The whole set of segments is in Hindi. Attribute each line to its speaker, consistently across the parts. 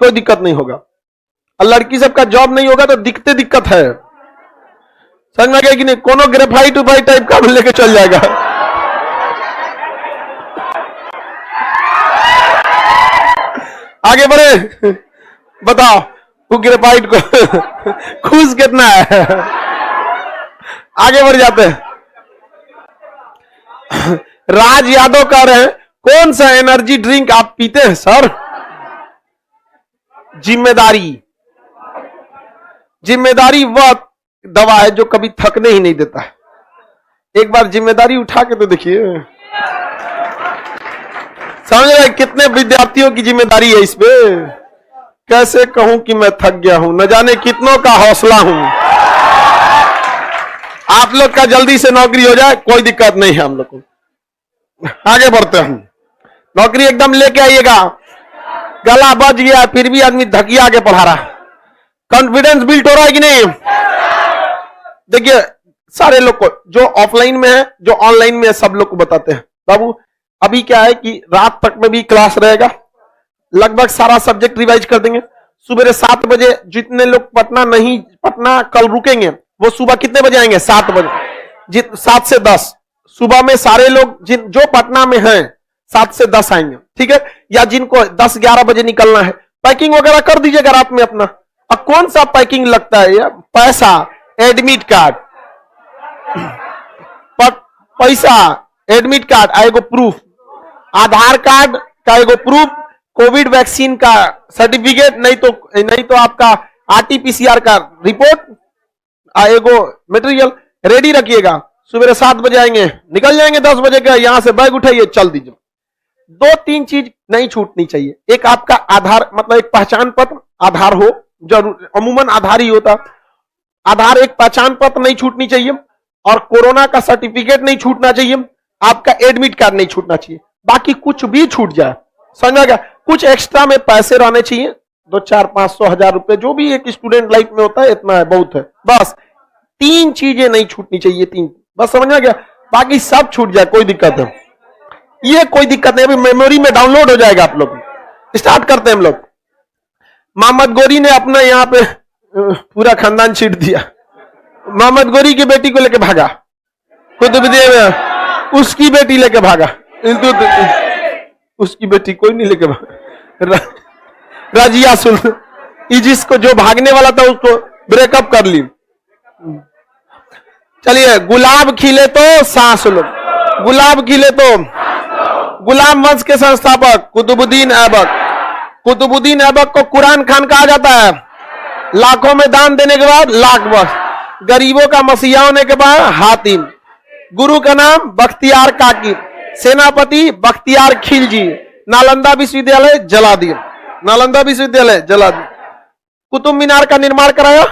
Speaker 1: कोई दिक्कत नहीं होगा। और लड़की सबका जॉब नहीं होगा तो दिक्कत है, समझ में गया कि नहीं? कोनो ग्रेफाइट उफाइट टाइप का लेके चल जाएगा। आगे बढ़े, बताओ वो ग्रेफाइट को खुश कितना है? आगे बढ़ जाते हैं। राज यादव कह रहे हैं कौन सा एनर्जी ड्रिंक आप पीते हैं सर? जिम्मेदारी वह दवा है जो कभी थकने ही नहीं देता है। एक बार जिम्मेदारी उठा के तो देखिए, समझ रहे कितने विद्यार्थियों की जिम्मेदारी है इस पे। कैसे कहूं कि मैं थक गया हूं, न जाने कितनों का हौसला हूं। आप लोग का जल्दी से नौकरी हो जाए, कोई दिक्कत नहीं है हम लोग को। आगे बढ़ते हैं, नौकरी एकदम लेके आइएगा। गला बज गया फिर भी आदमी धकिया के पढ़ा रहा। कॉन्फिडेंस बिल्ड हो रहा है कि नहीं? देखिए सारे लोग को जो ऑफलाइन में है, जो ऑनलाइन में है, सब लोग को बताते हैं बाबू अभी क्या है कि रात तक में भी क्लास रहेगा, लगभग सारा सब्जेक्ट रिवाइज कर देंगे। सुबह 7 बजे जितने लोग पटना कल रुकेंगे वो सुबह कितने बजे आएंगे? 7 बजे, 7 से 10 सुबह में सारे लोग जो पटना में हैं 7 से 10 आएंगे, ठीक है? या जिनको 10-11 बजे निकलना है, पैकिंग वगैरह कर दीजिएगा रात में अपना। अब कौन सा पैकिंग लगता है यार? पैसा, एडमिट कार्ड, पैसा, एडमिट कार्ड, एगो प्रूफ, आधार कार्ड का एगो प्रूफ, कोविड वैक्सीन का सर्टिफिकेट, नहीं तो आपका आरटीपीसीआर का रिपोर्ट, एगो मटेरियल रेडी रखिएगा। सुबह 7 बजे आएंगे, निकल जाएंगे 10 बजे का, यहां से बैग उठाइए चल दीजिए। 2-3 चीज नहीं छूटनी चाहिए। एक आपका आधार, मतलब एक पहचान पत्र, आधार हो जरूर, अमूमन आधार ही होता, आधार, एक पहचान पत्र नहीं छूटनी चाहिए, और कोरोना का सर्टिफिकेट नहीं छूटना चाहिए, आपका एडमिट कार्ड नहीं छूटना चाहिए। बाकी कुछ भी छूट जाए, समझ गया? कुछ एक्स्ट्रा में पैसे रहने चाहिए, 200-400-500 रुपए, जो भी एक स्टूडेंट लाइफ में होता है, इतना है, बहुत है। बस 3 चीजें नहीं छूटनी चाहिए, 3 बस, समझ में गया? बाकी सब छूट जाए, कोई दिक्कत है, ये कोई दिक्कत नहीं, अभी मेमोरी में डाउनलोड हो जाएगा। आप लोग स्टार्ट करते हैं हम लोग। मोहम्मद गोरी ने अपना यहाँ पे पूरा खानदान छीट दिया। मोहम्मद गोरी की बेटी को लेके भागा कुतुबुद्दीन में, उसकी बेटी लेके भागा, उसकी बेटी कोई नहीं लेके भागा, रजिया सुल्तान, जिसको जो भागने वाला था उसको ब्रेकअप कर ली। चलिए, गुलाब खिले तो सांस लो, गुलाब खिले तो, गुलाम वंश के संस्थापक कुतुबुद्दीन ऐबक। कुतुबुद्दीन ऐबक को कुरान खान कहा जाता है। लाखों में दान देने के बाद लाख वर्ष, गरीबों का मसीहा होने के बाद हातिम। गुरु का नाम बख्तियार काकी, सेनापति बख्तियार खिलजी। नालंदा विश्वविद्यालय जला दिया, नालंदा विश्वविद्यालय जला दिया। कुतुब मीनार का निर्माण कराया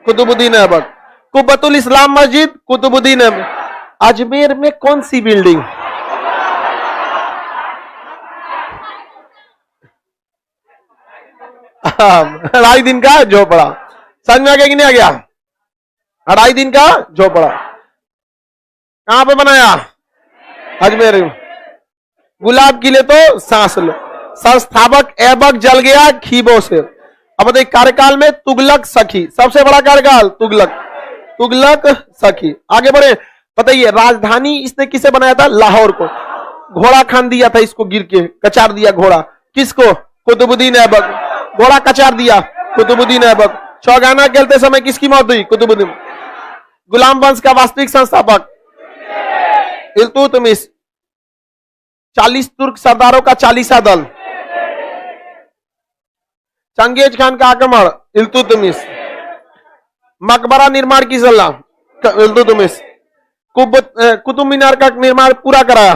Speaker 1: कुतुबुद्दीन ऐबक। कुब्बतुल इस्लाम मस्जिद कुतुबुद्दीन ऐबक। अजमेर में कौन सी बिल्डिंग? अढ़ाई दिन का झोपड़ा, समझ में आ गया कि नहीं आ गया? 2.5 दिन का झोपड़ा कहां पे बनाया? अजमेर। गुलाब खिले तो सांस लो, संस्थापक ऐबक जल गया खीबों से। अब बताइए, कार्यकाल में तुगलक सखी, सबसे बड़ा कार्यकाल तुगलक सखी। आगे बढ़े, बताइए राजधानी इसने किसे बनाया था? लाहौर को। घोड़ा खान दिया था इसको, गिर के कचार दिया घोड़ा, किसको? कुतुबुद्दीन ऐबक। घोड़ा कचार दिया कुतुबुद्दीन ऐबक। चौगाना खेलते समय किसकी मौत हुई? कुतुबुद्दीन। गुलाम वंश का वास्तविक संस्थापक इल्तुतमिश। 40 तुर्क सरदारों का 40वां दल। चंगेज खान का आक्रमण इल्तुतमिश। मकबरा निर्माण की सलाह इल्तुतमिश। कुतुब मीनार का निर्माण पूरा कराया,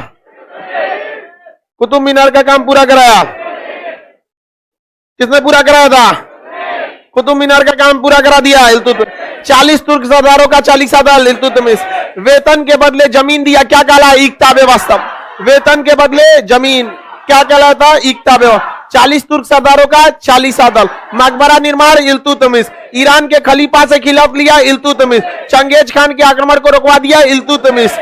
Speaker 1: कुतुब मीनार का काम पूरा कराया, किसने पूरा कराया था? कुतुब मीनार का काम पूरा करा दिया इल्तुतमिश। 40 तुर्क सरदारों का 40वां दल इल्तुतमिश। वेतन के बदले जमीन दिया, क्या कहला? इक्ता व्यवस्था। वेतन के बदले जमीन क्या कहलाता? इक्ता व्यवस्था। 40 तुर्क सरदारों का 40वां दल। मकबरा निर्माण इल्तुतमिश। ईरान के खलीफा से खिलाफ लिया इल्तुतमिश। चंगेज खान के आक्रमण को रोकवा दिया इल्तुतमिश।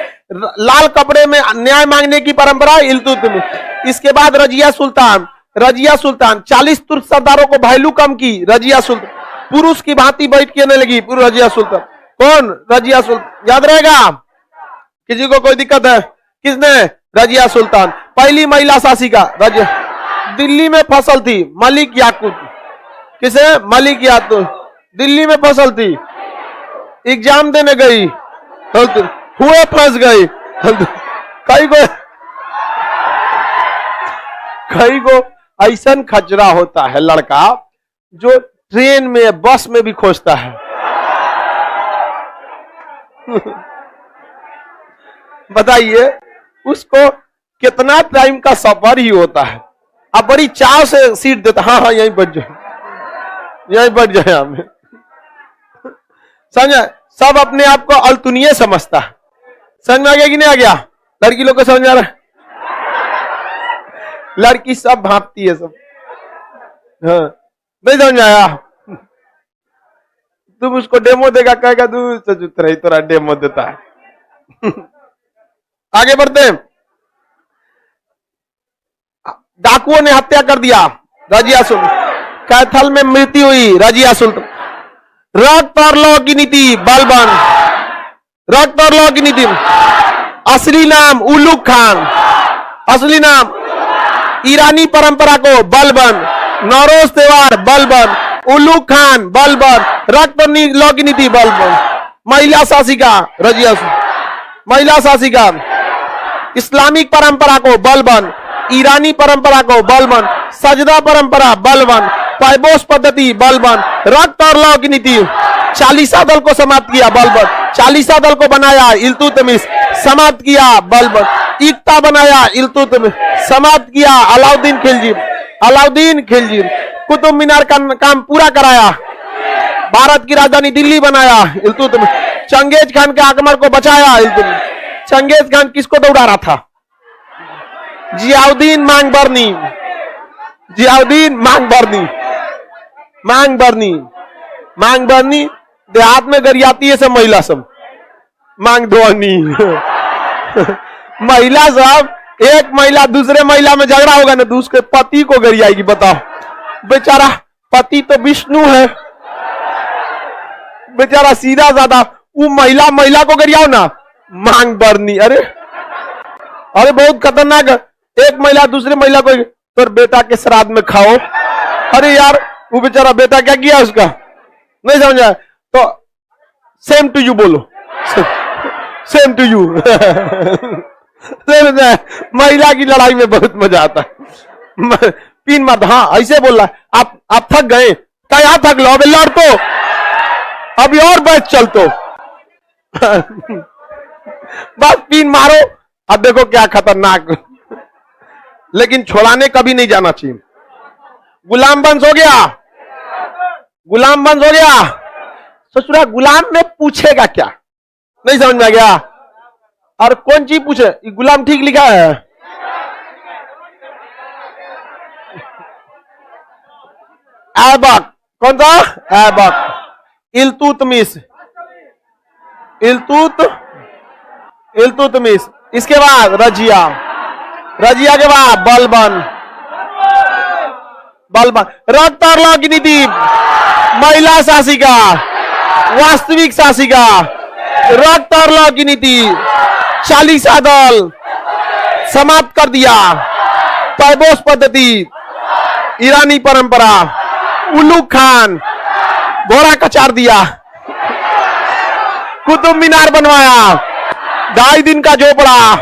Speaker 1: लाल कपड़े में न्याय मांगने की परंपरा इल्तुतमिश। इसके बाद रजिया सुल्तान। रजिया सुल्तान। 40 तुर्क सरदारों को भाईलू कम की, रजिया सुल्तान। पुरुष की भांति बैठ के लगी, रजिया सुल्तान। कौन? रजिया सुल्तान। याद रहेगा? किसी को कोई दिक्कत है? किसने? रजिया सुल्तान। पहली महिला शासिका रजिया। दिल्ली में फसल थी, मलिक याकूब। किसे? मलिक याकूब। दिल्ली में फसल थी, एग्जाम देने गई, हुए फंस गई। कई को ऐसा खचरा होता है लड़का जो ट्रेन में बस में भी खोजता है। बताइए उसको कितना टाइम का सफर ही होता है। अब बड़ी चाव से सीट देता, हाँ हाँ यहीं बैठ जाए, यहीं बैठ जाए। हमें समझ, सब अपने आप को अल्तुनिये समझता है। समझ में आ गया कि नहीं आ गया? लड़की लोग को समझ में आ रहा है? लड़की सब भांपती है सब। हाँ, नहीं समझ में आया? तुम उसको डेमो देगा, कहेगा तू तोरा डेमो देता है। आगे बढ़ते हैं। डाकुओं ने हत्या कर दिया, रजिया सुल्तान। कैथल में मृत्यु हुई, रजिया सुल्तान। रक्त और लौ की नीति, बलबन। रक्त और लौ की नीति। असली नाम उलुग खान, असली नाम। ईरानी परंपरा को बलबन। नौरोज त्योहार बलबन। उलुग खान बलबन। रक्त और लौ की नीति बलबन। महिला शासिका रजिया सुल्तान। महिला शासिका। इस्लामिक परंपरा को बलबन। ईरानी परंपरा को बलबन। सजदा परंपरा बलबन। पैबोस पद्धति बलबन। रक्त और लौ की नीति। चालीसा दल को समाप्त किया, बलबन। चालीसा दल को बनाया, इल्तुतमिश। समाप्त किया, बलबन। इक्ता बनाया, इल्तुतमिश। समाप्त किया, अलाउद्दीन खिलजी। अलाउद्दीन खिलजी। कुतुब मीनार का काम पूरा कराया। भारत की राजधानी दिल्ली बनाया, इल्तुतमिश। चंगेज खान के आक्रमण को बचाया, इल्तुतमिश। चंगेज खान किसको दौड़ा रहा था? जियाउद्दीन मांग बरनी। जियाउद्दीन मांग बरनी। मांग बरनी। मांग बरनी देहात में गरियाती है सब महिला सब। मांग धोनी। महिला सब, एक महिला दूसरे महिला में झगड़ा होगा ना तो उसके पति को गरियाएगी। बताओ, बेचारा पति तो विष्णु है, बेचारा सीधा साधा। वो महिला को गरियाओ ना, मांग बरनी। अरे अरे बहुत खतरनाक। एक महिला दूसरे महिला को, तो बेटा के श्राद्ध में खाओ। अरे यार वो बेचारा बेटा क्या किया उसका, नहीं समझा? तो सेम टू यू बोलो, सेम टू यू। महिला की लड़ाई में बहुत मजा आता है। पीन मत, हाँ ऐसे बोल रहा है। आप थक गए क्या? यहां थक लो, अभी लड़ तो अभी और बैठ चल तो। बस पीन मारो। अब देखो क्या खतरनाक। लेकिन छोड़ाने कभी नहीं जाना चाहिए। गुलाम वंश हो गया, गुलाम वंश हो गया। ससुरा गुलाम में पूछेगा क्या? नहीं समझ में आ गया? और कौन चीज पूछे? ये गुलाम ठीक लिखा है। ऐबक, कौन सा? ऐबक। इल्तुतमिश, इल्तुतमिश। इसके बाद रजिया, रजिया के बाद बलबन। बलबन। रक्त और लौ की नीति, महिला शासिका, वास्तविक शासिका। रक्त और लौ की नीति, चालीसा दल समाप्त कर दिया। पैबोस पद्धति, ईरानी परंपरा। उलुग खान, घोड़ा कचार दिया। कुतुब मीनार बनवाया, 2.5 दिन का झोपड़ा।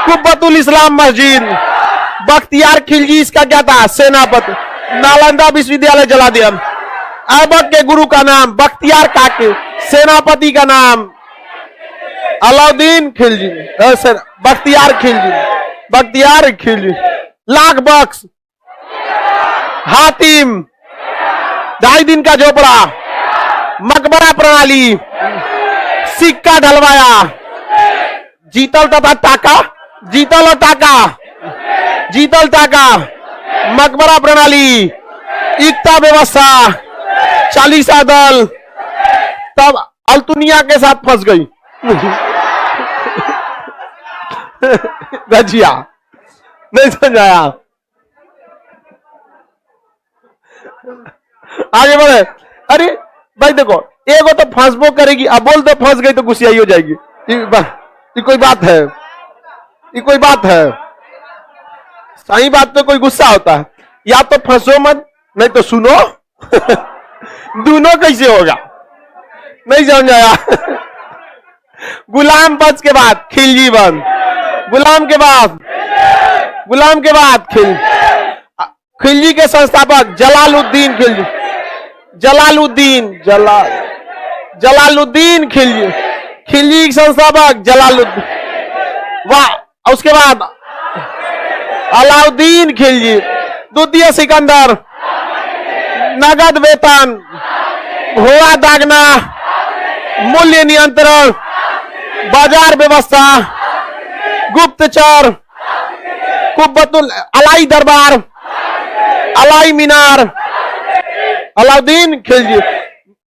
Speaker 1: कुब्बतुल इस्लाम मस्जिद। बख्तियार खिलजी इसका क्या था? सेनापति। नालंदा विश्वविद्यालय जला दिया। ऐबक के गुरु का नाम बख्तियार काके। सेनापति का नाम अलाउद्दीन खिलजी। बख्तियार खिलजी, बख्तियार खिलजी। लाख बख्श, हातिम। 2.5 दिन का झोपड़ा। मकबरा प्रणाली, सिक्का ढलवाया। जीतल तथा टाका, जीतल और टाका, जीतल टाका। मकबरा प्रणाली, इक्ता व्यवस्था, चालीसा दल। तब अल्तुनिया के साथ फंस गई। रजिया, नहीं समझ आया? आगे बढ़े। अरे भाई देखो, एगो तो फंसबो करेगी, अब बोल दो फंस गई तो गुस्सियाई हो जाएगी। ये कोई बात है? ये कोई बात है? सही बात पे कोई गुस्सा होता है? या तो फंसो मत, नहीं तो सुनो। दोनों कैसे होगा? नहीं समझ आया? गुलाम पक्ष के बाद खिलजी बंद, गुलाम के बाद खिलजी के संस्थापक जलालुद्दीन खिलजी, जलालुद्दीन खिलजी, खिलजी के संस्थापक जलालुद्दीन, वाह। उसके बाद अलाउद्दीन खिलजी, द्वितीय सिकंदर, नगद वेतन, घोड़ा दागना, मूल्य नियंत्रण, बाजार व्यवस्था, गुप्तचर, कुब्बतुल अलाई दरबार, अलाई मीनार, अलाउद्दीन खिलजी।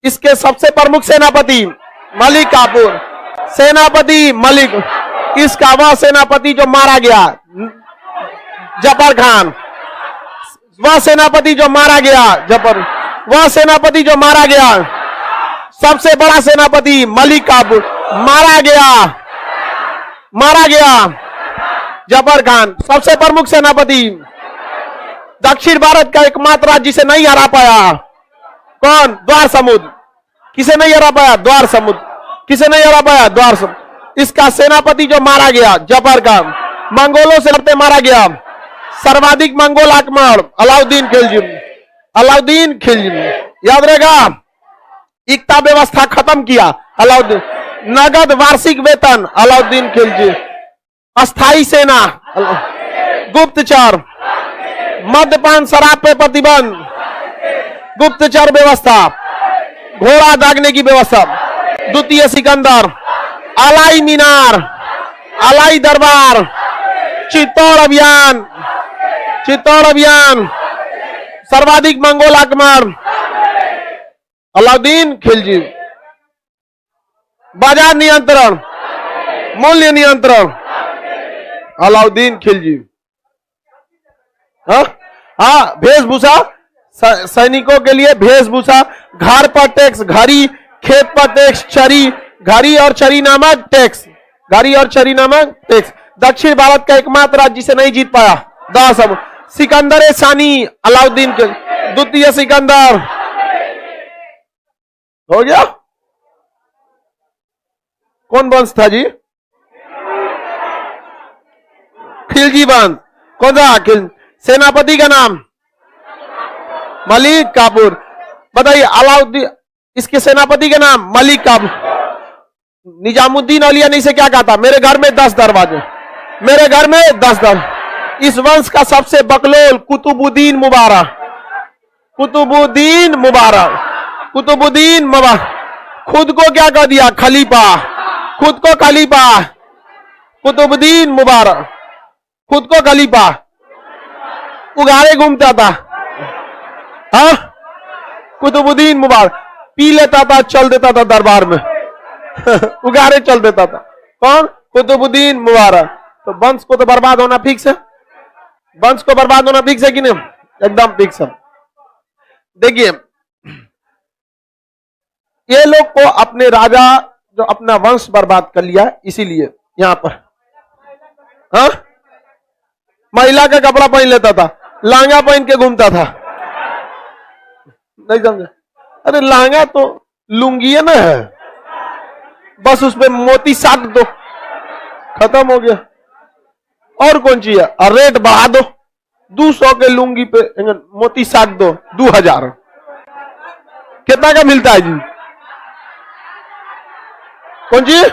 Speaker 1: इसके सबसे प्रमुख सेनापति मलिक काफूर, सेनापति मलिक, इसका वह सेनापति जो मारा गया, जफर खान, वह सेनापति जो मारा गया, वह सेनापति जो मारा गया, सबसे बड़ा सेनापति मलिक काफूर मारा गया, जफर खान सबसे प्रमुख सेनापति। दक्षिण भारत का एकमात्र राज्य जिसे नहीं हरा पाया, कौन? द्वार समुद्र। किसे नहीं हरा पाया? द्वार समुद्र। किसे नहीं हरा पाया? द्वार समुद्र। इसका सेनापति जो मारा गया, जफर खान, मंगोलों से लड़ते मारा गया, सर्वाधिक मंगोल आक्रमण, अलाउद्दीन खिलजी। याद रहेगा, एकता व्यवस्था खत्म किया, अलाउद्दीन। नगद वार्षिक वेतन, अलाउद्दीन खिलजी। अस्थाई सेना, गुप्तचर, मद्यपान शराब पे प्रतिबंध, गुप्तचर व्यवस्था, घोड़ा दागने की व्यवस्था, द्वितीय सिकंदर, अलाई मीनार, अलाई दरबार, चित्तौड़ अभियान, सर्वाधिक मंगोल आक्रमण, अलाउद्दीन खिलजी। बाजार नियंत्रण, मूल्य नियंत्रण, अलाउद्दीन खिलजी। हाँ, वेशभूषा, सैनिकों के लिए वेशभूषा, घर पर टैक्स, घड़ी, खेत पर टैक्स, चरी, घड़ी और चरी नामक टैक्स, दक्षिण भारत का एकमात्र राज्य जिसे नहीं जीत पाया, दासम। सिकंदर सानी, अलाउद्दीन के द्वितीय सिकंदर। हो गया? कौन वंश था जी? खिलजी वंश। कौन सा? सेनापति का नाम मलिक काफूर। बताइए, अलाउद्दीन, इसके सेनापति का नाम मलिक काफूर। निजामुद्दीन औलिया से क्या कहा था? मेरे घर में 10 दरवाजे, मेरे घर में 10 दरवाजे। इस वंश का सबसे बकलोल कुतुबुद्दीन मुबारक, खुद को क्या कह दिया? खलीफा, खुद को खलीफा, कुतुबुद्दीन मुबारक, खुद को खलीफा, उगारे घूमता था। हाँ, कुतुबुद्दीन मुबारक, पी लेता था, चल देता था दरबार में। उगारे चल देता था। कौन? कुतुबुद्दीन मुबारक। तो वंश को तो बर्बाद होना फिक्स है, वंश को बर्बाद होना फिक्स है कि नहीं? एकदम फिक्स है। देखिए, ये लोग को अपने राजा जो अपना वंश बर्बाद कर लिया, इसीलिए यहां पर हाँ, महिला का कपड़ा पहन लेता था, लहंगा पहन के घूमता था। नहीं समझे? अरे लहंगा तो लुंगी है ना, है बस उसपे मोती साट दो, खत्म हो गया। और कौन चीज है? और रेट बढ़ा दो, 200 के लुंगी पे मोती साट दो, 2000। कितना का मिलता है जी? कौन जी?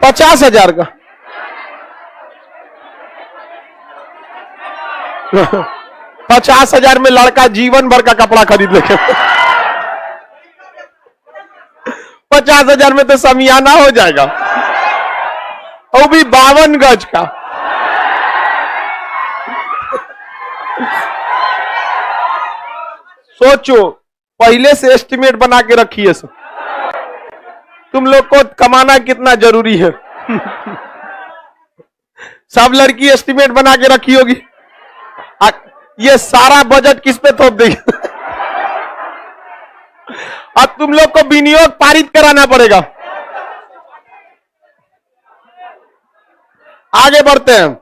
Speaker 1: 50,000 का। 50,000 में लड़का जीवन भर का कपड़ा खरीद लेगा। 50,000 में तो समियाना हो जाएगा, वो भी 52 गज का। सोचो, पहले से एस्टिमेट बना के रखिए सो। तुम लोग को कमाना कितना जरूरी है। सब लड़की एस्टिमेट बना के रखी होगी, ये सारा बजट किस पे थोप देगी? अब तुम लोग को विनियोग पारित कराना पड़ेगा। आगे बढ़ते हैं।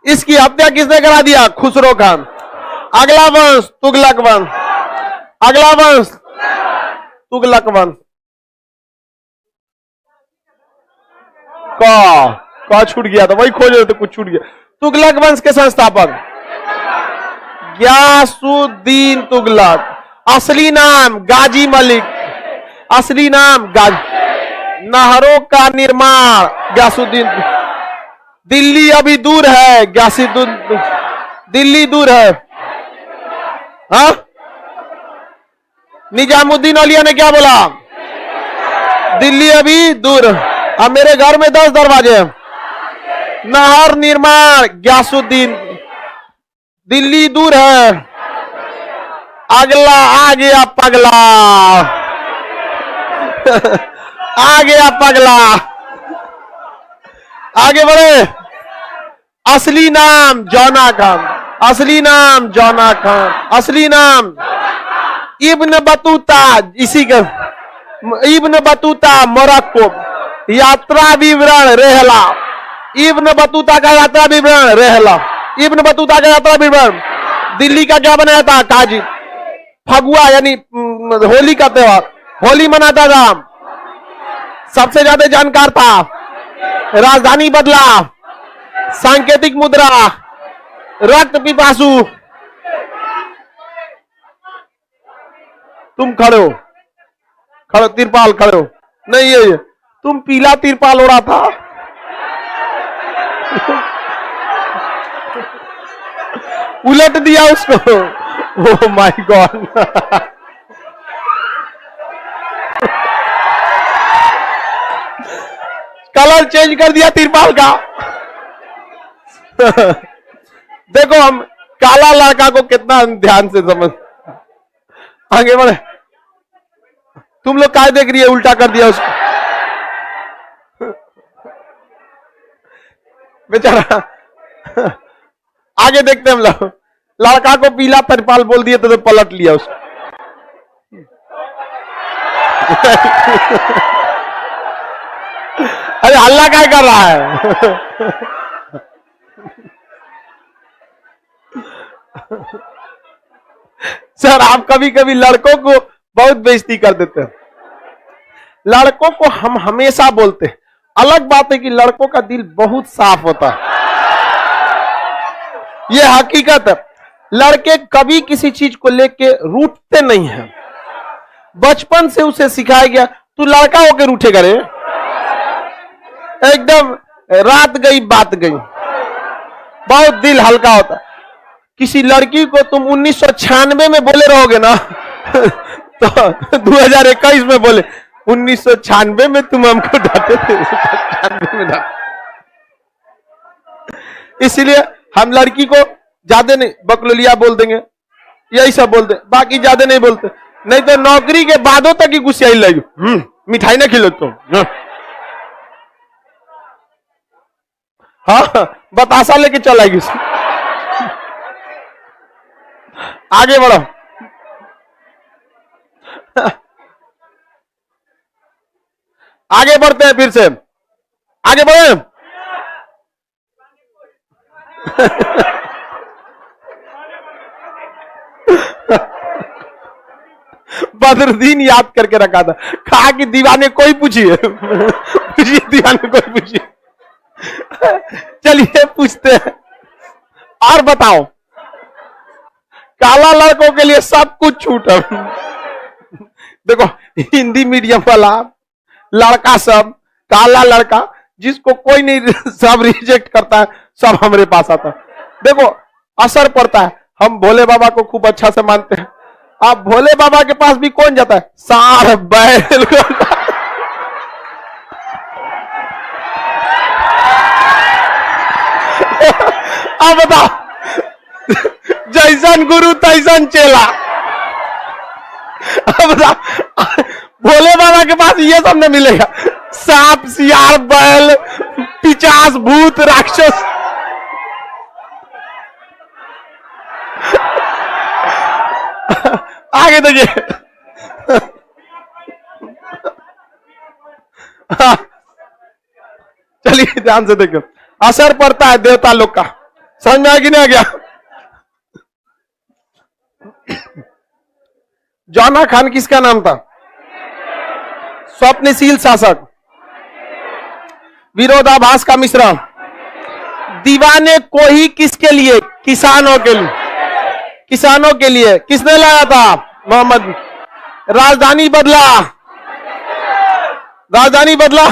Speaker 1: इसकी हत्या किसने करा दिया? खुसरो खान। अगला वंश तुगलक वंश। अगला वंश तुगलक वंश। का छूट गया था, वही खोज रहे थे, कुछ छूट गया। तुगलक वंश के संस्थापक गयासुद्दीन तुगलक। असली नाम गाजी मलिक। असली नाम गाजी। नहरों का निर्माण गयासुद्दीन। दिल्ली अभी दूर है, गयासुद्दीन। दिल्ली दूर है। हाँ, निजामुद्दीन औलिया ने क्या बोला? दिल्ली अभी दूर। अब मेरे घर में 10 दरवाजे हैं। नहर निर्माण गयासुद्दीन। दिल्ली दूर है। अगला आ गया पगला। आ गया पगला। आगे बढ़े। असली नाम जौना खान। असली नाम जौना खान। असली नाम इब्न बतूता। इसी का इब्न बतूता मोरक्को। यात्रा विवरण रेहला। इब्न बतूता का यात्रा विवरण रेहला। इब्न बतूता का यात्रा विवरण। दिल्ली का क्या बनाया था? काजी। फगुआ यानी होली का त्योहार, होली मनाता था। सबसे ज्यादा जानकार था। राजधानी बदला। सांकेतिक मुद्रा। रक्त पिपासु। तुम खड़े हो, खड़ो, तिरपाल खड़े हो। नहीं ये तुम पीला तिरपाल ओढ़ा था। उलट दिया उसको। Oh my God. Colour change कर दिया तिरपाल का। देखो हम काला लड़का को कितना ध्यान से समझ। आगे बढ़े। तुम लोग क्या देख रही है? उल्टा कर दिया उसको बेचारा। आगे देखते हम लोग। लड़का को पीला तिरपाल बोल दिए तो पलट लिया उसको। अरे हल्ला क्या कर रहा है? सर आप कभी कभी लड़कों को बहुत बेइज्जती कर देते हैं। लड़कों को हम हमेशा बोलते हैं। अलग बात है कि लड़कों का दिल बहुत साफ होता है। यह हकीकत है। लड़के कभी किसी चीज को लेके रूठते नहीं हैं। बचपन से उसे सिखाया गया तू लड़का होकर रूठेगा रे। एकदम रात गई बात गई। बहुत दिल हल्का होता। किसी लड़की को तुम 1996 में बोले रहोगे ना तो 2021 में बोले 1996 में तुम हमको डांटे थे। 96 में डांटे। इसलिए हम लड़की को ज्यादा नहीं बकलोलिया बोल देंगे, यही सब बोल दे, बाकी ज्यादा नहीं बोलते। नहीं तो नौकरी के बादों तक ही गुस्सा लगी। मिठाई ना खिलो तो। हाँ बतासा लेके चल आएगी। आगे बढ़ो। आगे बढ़ते हैं फिर से। आगे बढ़े। बदरुद्दीन याद करके रखा था। कहा कि दीवाने कोई पूछिए। पूछिए दीवाने कोई पूछिए। चलिए पूछते हैं और बताओ। काला लड़कों के लिए सब कुछ छूट है। देखो हिंदी मीडियम वाला लड़का सब, काला लड़का जिसको कोई नहीं, सब रिजेक्ट करता है, सब हमारे पास आता है। देखो असर पड़ता है। हम भोले बाबा को खूब अच्छा से मानते हैं। अब भोले बाबा के पास भी कौन जाता है? सार बैल। अब बताओ जैसन गुरु तैसन चेला। अब बताओ भोले बाबा के पास ये सब नहीं मिलेगा। सांप सियार बैल पिचास भूत राक्षस। आगे देखिए। चलिए ध्यान से देखो, असर पड़ता है देवता लोग का। समझ में आ कि नहीं आ गया? जौना खान किसका नाम था? स्वप्नशील शासक, विरोधाभास का मिश्रण। दीवाने को ही किसके लिए? किसानों के लिए। किसानों के लिए किसने लाया था? मोहम्मद। राजधानी बदला, राजधानी बदला,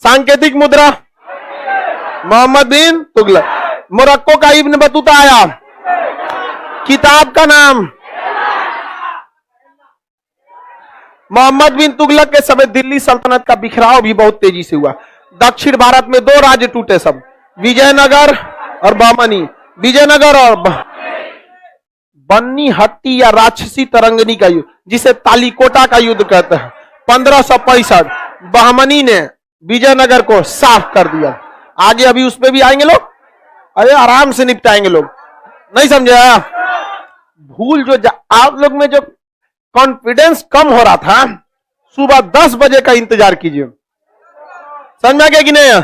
Speaker 1: सांकेतिक मुद्रा मोहम्मद बिन तुगलक। मोरक्को का इब्न बतूता आया, किताब का नाम मोहम्मद बिन तुगलक के समय दिल्ली सल्तनत का बिखराव भी बहुत तेजी से हुआ। दक्षिण भारत में दो राज्य टूटे सब, विजयनगर और बहमनी। विजयनगर और बन्नी हट्टी या राक्षसी तरंगनी का युद्ध, जिसे तालीकोटा का युद्ध कहते हैं, 1565। बहमनी ने विजयनगर को साफ कर दिया। आगे अभी उस पे भी आएंगे लोग, अरे आराम से निपटाएंगे लोग। नहीं समझे? भूल जो आप लोग में जो कॉन्फिडेंस कम हो रहा था, सुबह 10 बजे का इंतजार कीजिए। समझ में आ गया कि नहीं?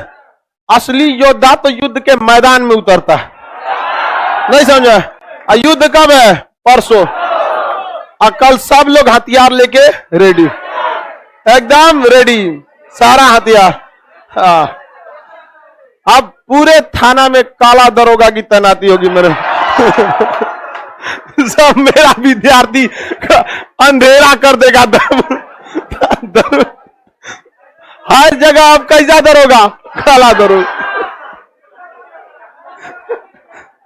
Speaker 1: असली योद्धा तो युद्ध के मैदान में उतरता है। नहीं समझा? युद्ध कब है? परसों। और कल सब लोग हथियार लेके रेडी, एकदम रेडी, सारा हथियार। हाँ, अब पूरे थाना में काला दरोगा की तैनाती होगी मेरे। सब मेरा विद्यार्थी अंधेरा कर देगा। हर जगह आप कैसा दरोगा? काला दरोगा।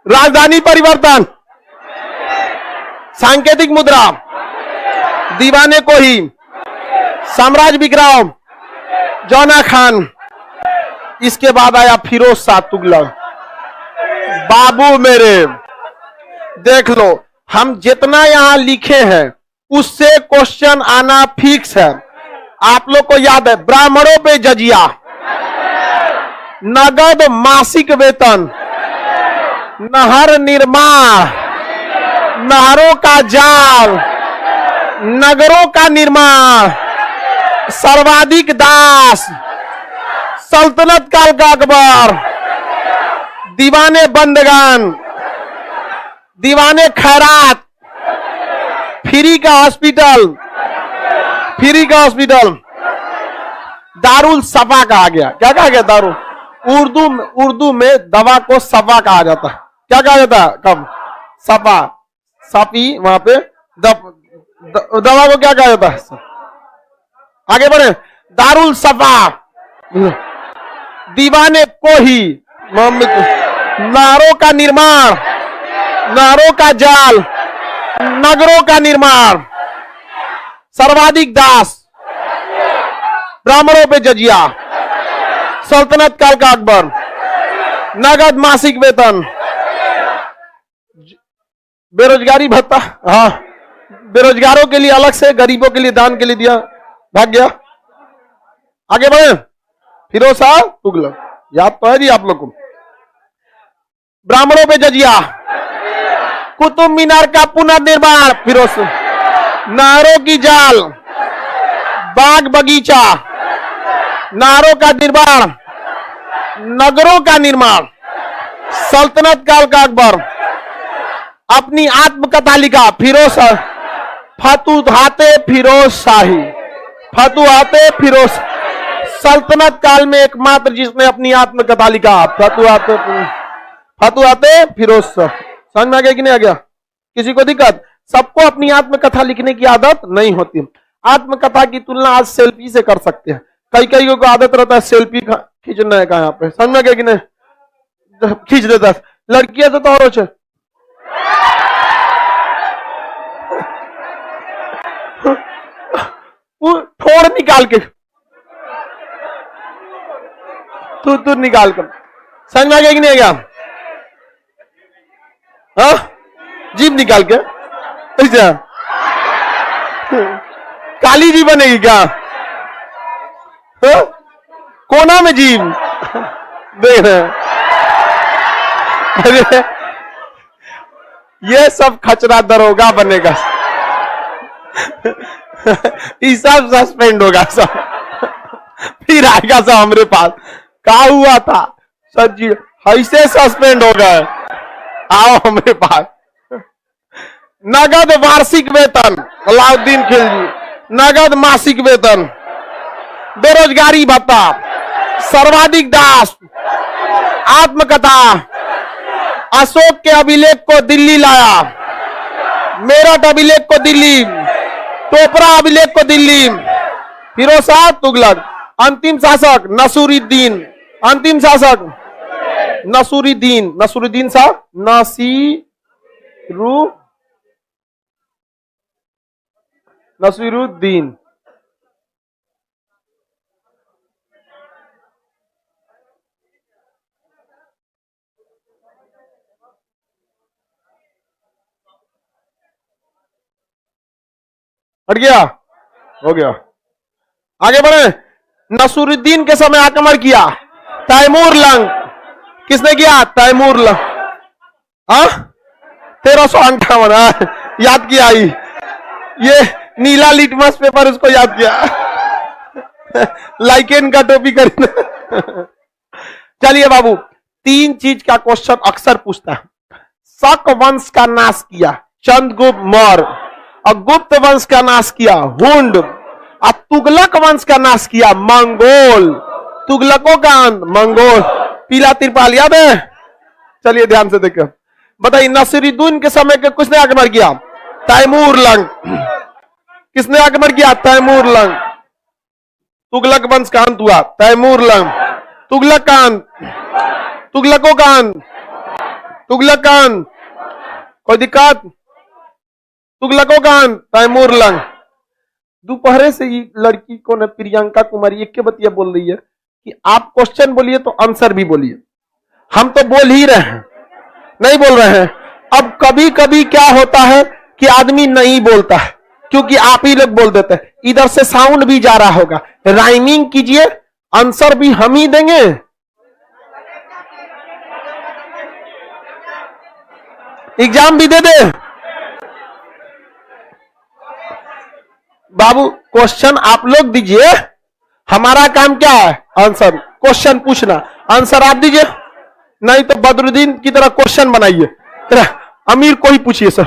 Speaker 1: राजधानी परिवर्तन, सांकेतिक मुद्रा, दीवाने को ही, साम्राज्य बिखराव, जौना खान। इसके बाद आया फिरोज शाह तुगलक। बाबू मेरे देख लो, हम जितना यहां लिखे हैं उससे क्वेश्चन आना फिक्स है। आप लोग को याद है, ब्राह्मणों पे जजिया, नगद मासिक वेतन, नहर निर्माण, नहरों का जाल, नगरों का निर्माण, सर्वाधिक दास, सल्तनत काल का अकबर, दीवाने बंदगान, दीवाने खैरात, फ्री का हॉस्पिटल, फ्री का हॉस्पिटल, दारुल सफा कहा गया। क्या कहा गया? दारुल। उर्दू में दवा को सफा कहा जाता है। क्या कहा जाता है? कब? सफा, साफी, वहां पे दवा को क्या कहा जाता है? आगे बढ़े, दारुल सफा, दीवाने को ही, नहरों का निर्माण, नहरों का जाल, नगरों का निर्माण, सर्वाधिक दास, ब्राह्मणों पे जजिया, सल्तनत काल का अकबर, नगद मासिक वेतन, बेरोजगारी भत्ता। हाँ, बेरोजगारों के लिए अलग से, गरीबों के लिए दान के लिए दिया। भाग गया। आगे बढ़े, फिरोज शाह तुगलक, याद तो है जी आप लोग को। ब्राह्मणों पे जजिया, कुतुब मीनार का पुनर्निर्माण, फिरोज, नहरों की जाल, बाग बगीचा, नहरों का निर्माण, नगरों का निर्माण, सल्तनत काल का अकबर, अपनी आत्मकथा लिखा, फिरोज शाह, फतुहाते फिरोज शाही, फतुहाते फिरोज, सल्तनत काल में एकमात्र जिसने अपनी आत्मकथा लिखा, फतुहाते फिरोज शाह। समझ में आ गया कि नहीं आ गया? किसी को दिक्कत? सबको अपनी आत्मकथा लिखने की आदत नहीं होती। आत्मकथा की तुलना आज सेल्फी से कर सकते हैं। कई कई को आदत रहता है सेल्फी खींचने का, यहाँ पे समझ में गया कि नहीं? खींच देता। लड़कियां तो और अच्छे ठोड़ निकाल के, तू निकाल कर। समझ में आ गया कि नहीं आ गया? हाँ, जीभ निकाल के ऐसा काली जी बनेगी क्या? हाँ? कोना में जीभ देख रहे हैं। अरे ये सब खचरा दरोगा बनेगा। ये सब सस्पेंड होगा सब, फिर आएगा सब हमारे पास, क्या हुआ था सर जी, ऐसे सस्पेंड हो गए, आओ हमारे पास। नगद वार्षिक वेतन, अलाउद्दीन खिलजी, नगद मासिक वेतन, बेरोजगारी भत्ता, सर्वाधिक दास, आत्मकथा, अशोक के अभिलेख को दिल्ली लाया, मेरठ अभिलेख को दिल्ली, टोपरा अभिलेख को दिल्ली, फिरोज शाह तुगलक, अंतिम शासक नसीरुद्दीन, अंतिम शासक नसीरुद्दीन, नसीरुद्दीन साहब, नसीरुद्दीन। हट गया, हो गया, आगे बढ़े। नसीरुद्दीन के समय आक्रमण किया तैमूर लंग, किसने किया? तैमूर लंग, 1358, याद किया ही, ये नीला लिटमस पेपर उसको याद किया, लाइकेन का टोपी करना। चलिए बाबू, 3 चीज का क्वेश्चन अक्सर पूछता है। शक वंश का नाश किया चंद्रगुप्त मौर्य, और गुप्त वंश का नाश किया हुंड, और तुगलक वंश का नाश किया मंगोल। तुगलकों का अंत मंगोल। पीला तिरपाल याद है? चलिए ध्यान से देखो, बताइए नसीरुद्दीन के समय के किसने आक्रमण किया? तैमूर लंग। किसने आक्रमण किया? तैमूर लंग। तुगलक वंश का अंत हुआ तैमूर लंग। तुगलक का अंत, तुगलकों का अंत, तुगलक का अंत, कोई दिक्कत? तुगलकों का अंत तैमूर लंग। दोपहर से ही लड़की को न प्रियंका कुमारी एक के बतिया बोल रही है कि आप क्वेश्चन बोलिए तो आंसर भी बोलिए। हम तो बोल ही रहे हैं, नहीं बोल रहे हैं। अब कभी कभी क्या होता है कि आदमी नहीं बोलता है क्योंकि आप ही लोग बोल देते हैं। इधर से साउंड भी जा रहा होगा, राइमिंग कीजिए, आंसर भी हम ही देंगे। एग्जाम भी दे दे बाबू। क्वेश्चन आप लोग दीजिए, हमारा काम क्या है? आंसर। क्वेश्चन पूछना, आंसर आप दीजिए। नहीं तो बदरुद्दीन की तरह क्वेश्चन बनाइए। अमीर को ही पूछिए सर,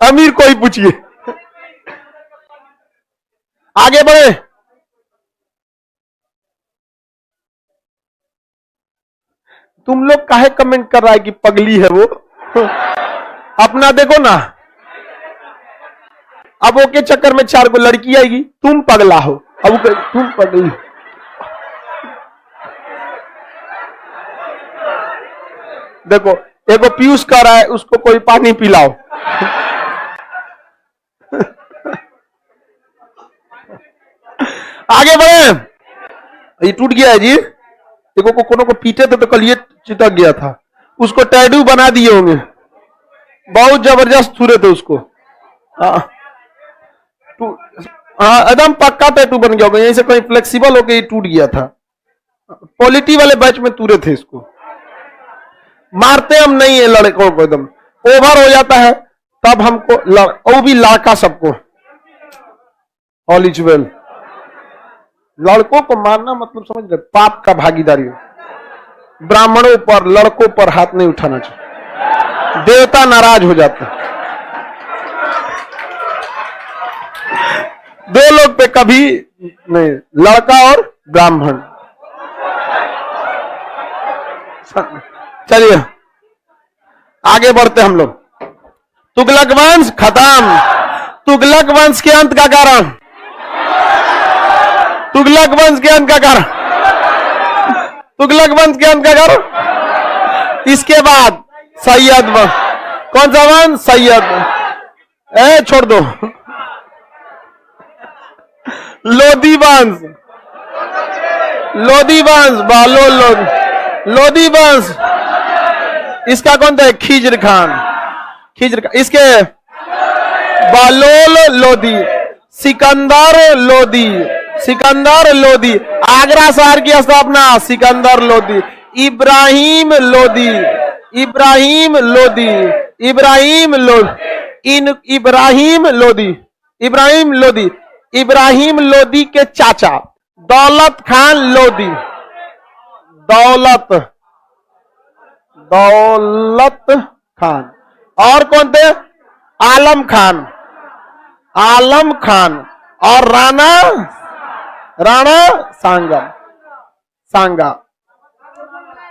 Speaker 1: अमीर को ही पूछिए। आगे बढ़े। तुम लोग काहे कमेंट कर रहा है कि पगली है वो? अपना देखो ना। अब वो के चक्कर में 4 को लड़की आएगी, तुम पगला हो। अब तुम पगली। देखो एगो पीयूष कर रहा है, उसको कोई पानी पिलाओ। आगे बढ़े। ये टूट गया है जी। देखो को कोनो को पीटे थे तो कल ये चिटक गया था, उसको टैटू बना दिए होंगे, बहुत जबरदस्त छुरे थे उसको। एकदम पक्का टैटू बन गया होगा, यहीं से कहीं फ्लेक्सिबल होके ये टूट गया था। पॉलिटी वाले बैच में तुरे थे इसको। मारते हम नहीं है लड़कों को, एकदम ओवर हो जाता है तब हमको वो भी लड़का सबको। All is well. लड़कों को मारना मतलब समझ रहे, पाप का भागीदारी। ब्राह्मणों पर, लड़कों पर हाथ नहीं उठाना चाहिए, देवता नाराज हो जाते हैं। 2 लोग पे कभी नहीं, लड़का और ब्राह्मण। चलिए आगे बढ़ते हम लोग। तुगलक वंश खत्म। तुगलक वंश के अंत का कारण, तुगलक वंश के अंत का कारण, तुगलक वंश के अंत का कारण। इसके बाद सैयद वंश। कौन सा वंश? सैयद। छोड़ दो। लोधी वंश, लोधी वंश, लोधी वंश। इसका कौन था? खिज्र खान। खिज्र खान। इसके बालोल लोधी, सिकंदर लोधी, सिकंदर लोधी। आगरा शहर की स्थापना सिकंदर लोधी। इब्राहिम लोधी, इब्राहिम लोधी, इब्राहिम लोधी। इन इब्राहिम लोदी, इब्राहिम लोदी, इब्राहिम लोदी के चाचा दौलत खान लोदी, दौलत, दौलत खान। और कौन थे? आलम खान, आलम खान और राणा, राणा सांगा, सांगा।